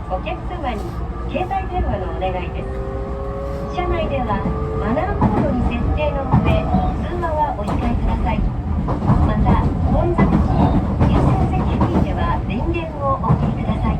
お客様に携帯電話のお願いです。車内ではマナーコードに設定の上、通話はお控えください。また、混雑時、優先席付近では電源をお切りください。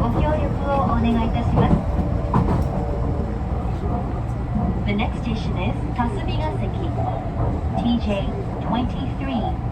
ご協力をお願いいたします。The next station is Kasumigaseki, TJ23.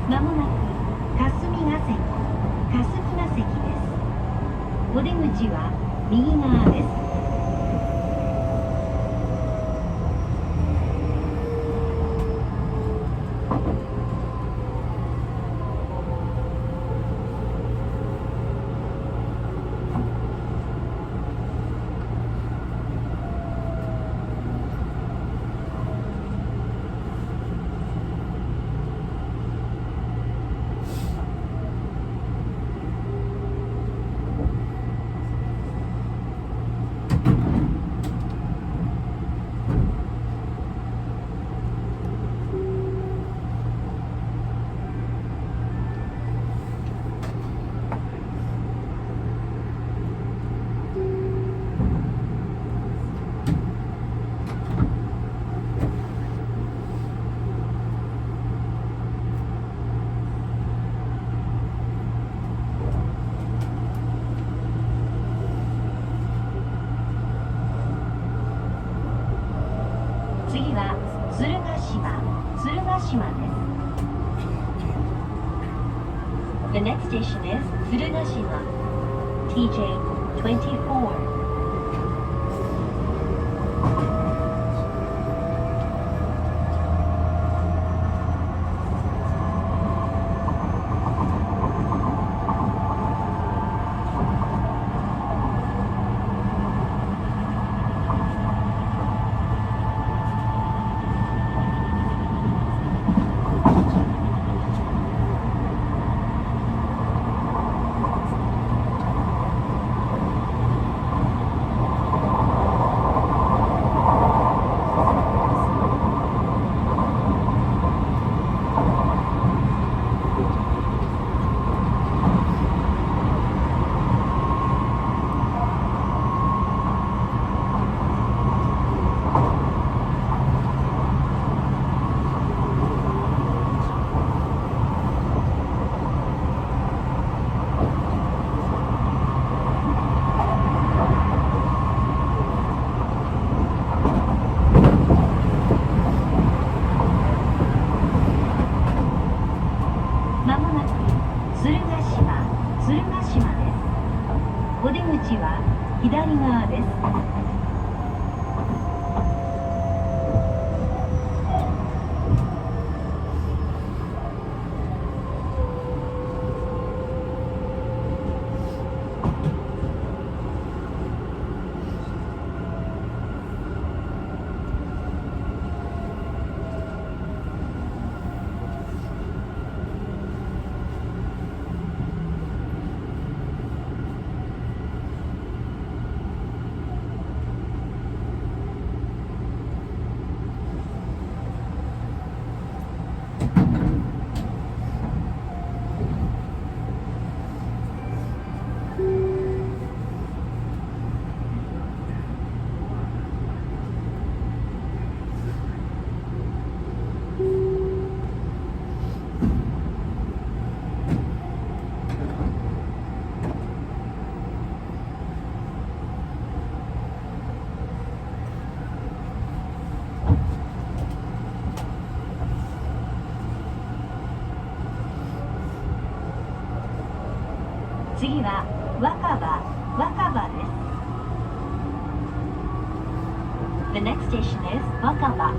まもなく霞ヶ関です。お出口は右側です。次は鶴ヶ島です。The next station is 鶴ヶ島 TJ24. お出口は左側です。次は若葉です。The next station is Wakaba,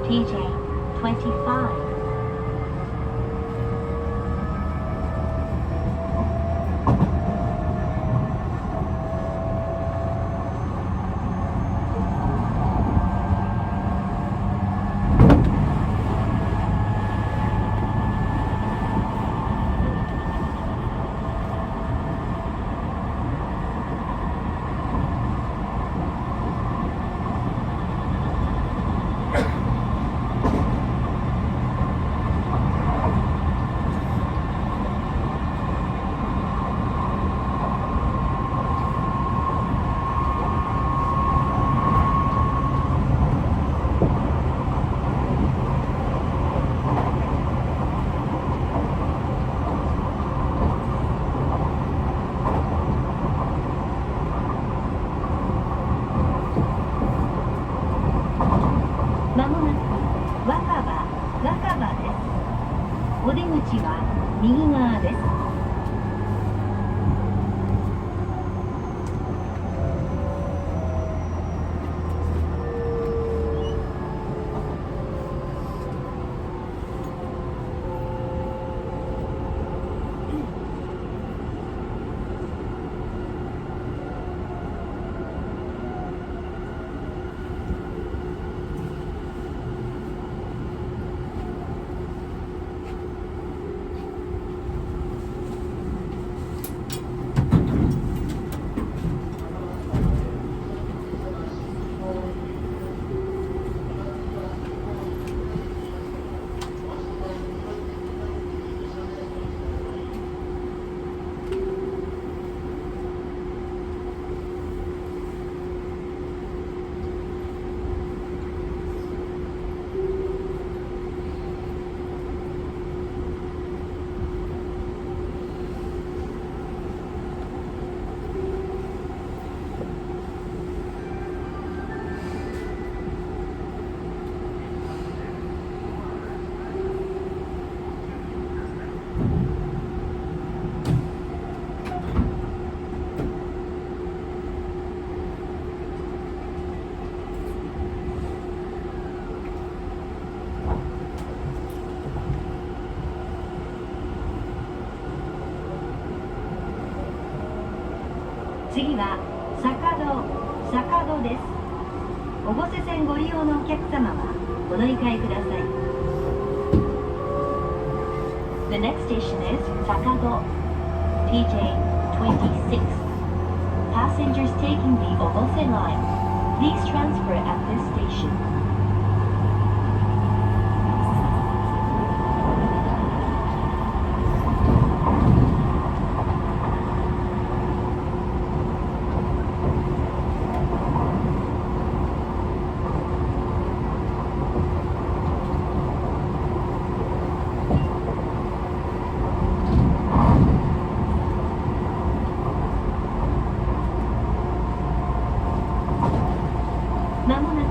TJ25. まもなく若葉です。お出口は右側です。次は坂戸です。越生線ご利用のお客様はお乗り換えください。The next station is Sakado, TJ26. Passengers taking the Ogose line, please transfer at this station. まもなく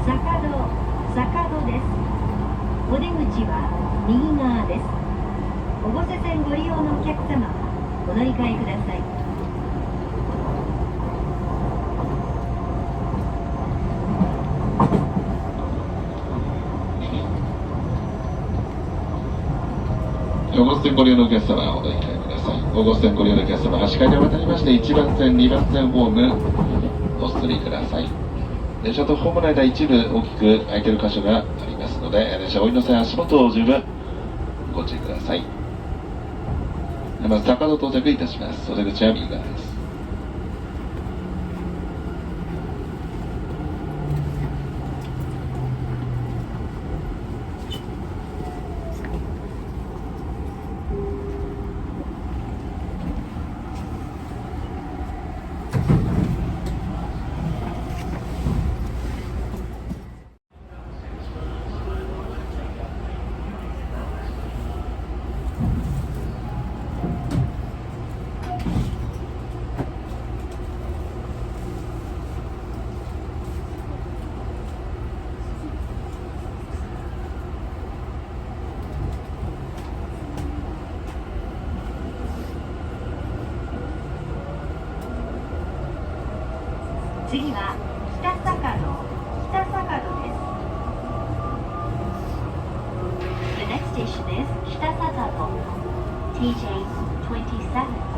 坂戸です。お出口は右側です。越生線ご利用のお客様はお乗り換えください。越生線ご利用のお客様はお乗り換えください。越生線ご利用のお客様、橋階で渡りまして1番線、2番線ホームお進みください。電車とホームの間一部大きく空いている箇所がありますので、電車お降りの際足元を十分ご注意ください。まず坂戸到着いたします。お出口は右側です。次は北坂戸です。The next station is 北坂戸 TJ27.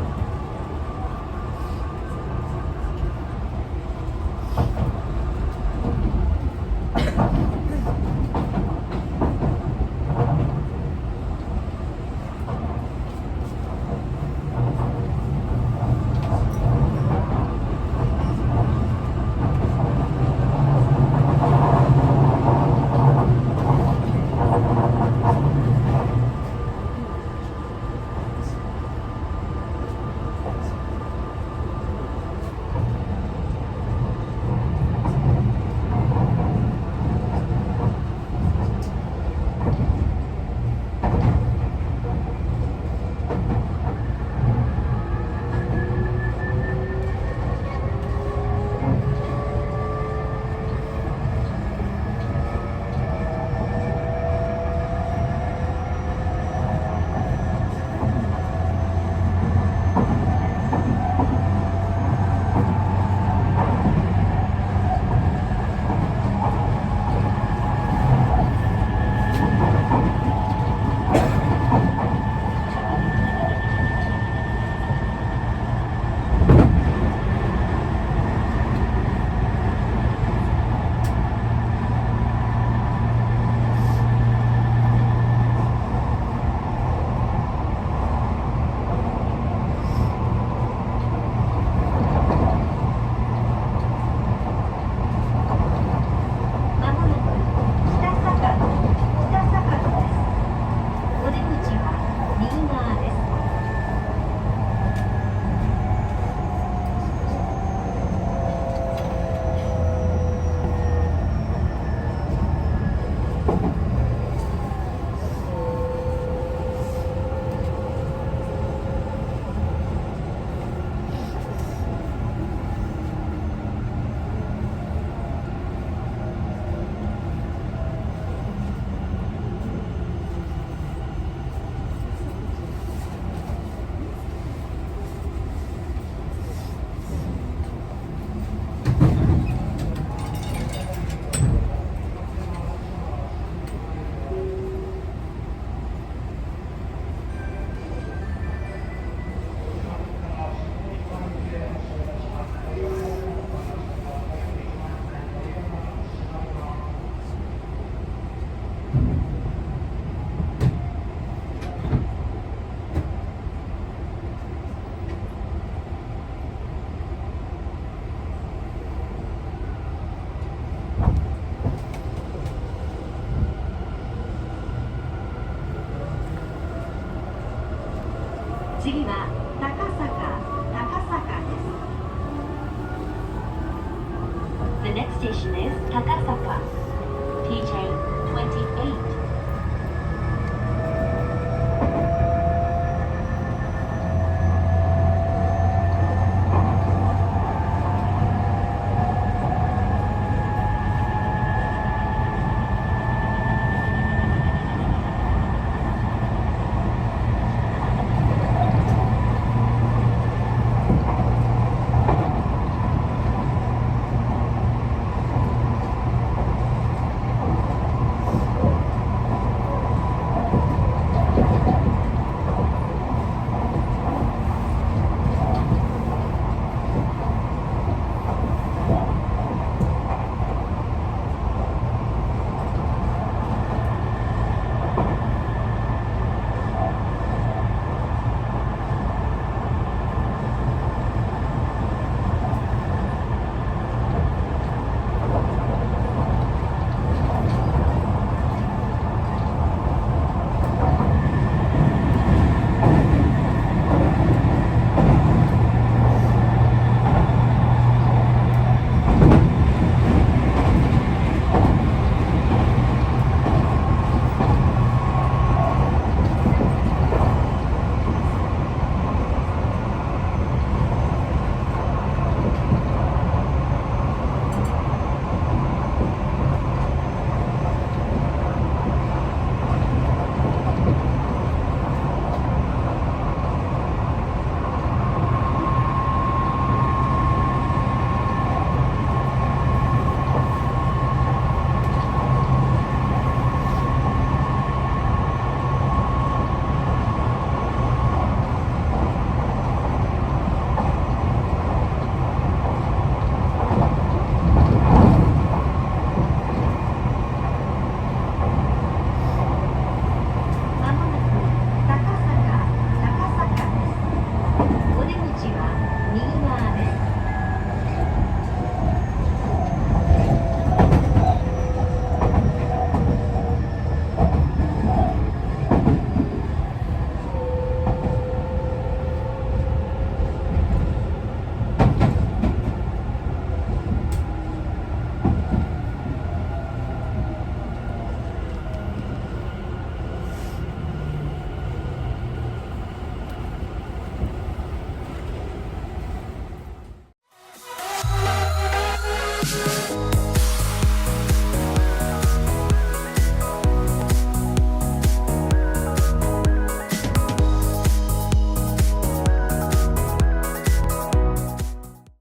次は高坂です。The next station is 高坂。